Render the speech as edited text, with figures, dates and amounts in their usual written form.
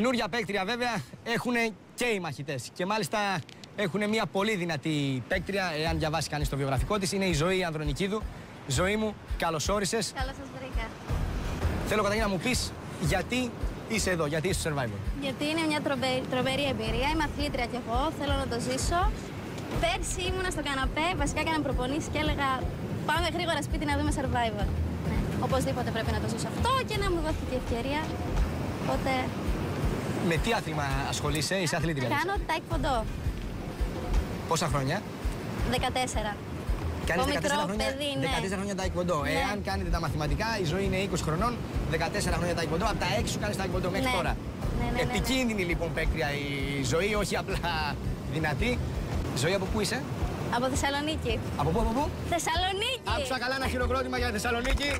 Καινούρια παίκτρια βέβαια έχουν και οι μαχητές. Και μάλιστα έχουν μια πολύ δυνατή παίκτρια, εάν διαβάσει κανείς το βιογραφικό της. Είναι η Ζωή Ανδρονικίδου. Ζωή μου, καλώς όρισες. Καλώς σας βρήκα. Θέλω καταρχήν να μου πεις γιατί είσαι εδώ, γιατί είσαι στο Survivor. Γιατί είναι μια τρομερή εμπειρία. Είμαι αθλήτρια κι εγώ, θέλω να το ζήσω. Πέρσι ήμουνα στο καναπέ, βασικά έκανα προπονήσεις και έλεγα πάμε γρήγορα σπίτι να δούμε Survivor. Ναι, οπωσδήποτε πρέπει να το ζήσω αυτό και να μου δόθηκε ευκαιρία. Οπότε... Με τι άθλημα ασχολείσαι, είσαι αθλήτρια? Κάνω taekwondo. Πόσα χρόνια? 14. Κάνεις 14 μικρό χρόνια, παιδί, ναι. 14 χρόνια taekwondo. Ναι. Εάν κάνετε τα μαθηματικά, η Ζωή είναι 20 χρονών, 14 χρόνια taekwondo. Από τα 6 σου κάνεις taekwondo μέχρι Ναι. τώρα. Ναι. Επικίνδυνη λοιπόν παίκτρια η Ζωή, όχι απλά δυνατή. Ζωή, από πού είσαι? Από Θεσσαλονίκη. Από πού? Θεσσαλονίκη! Άκουσα καλά, ένα χειροκρότημα για Θεσσαλονίκη.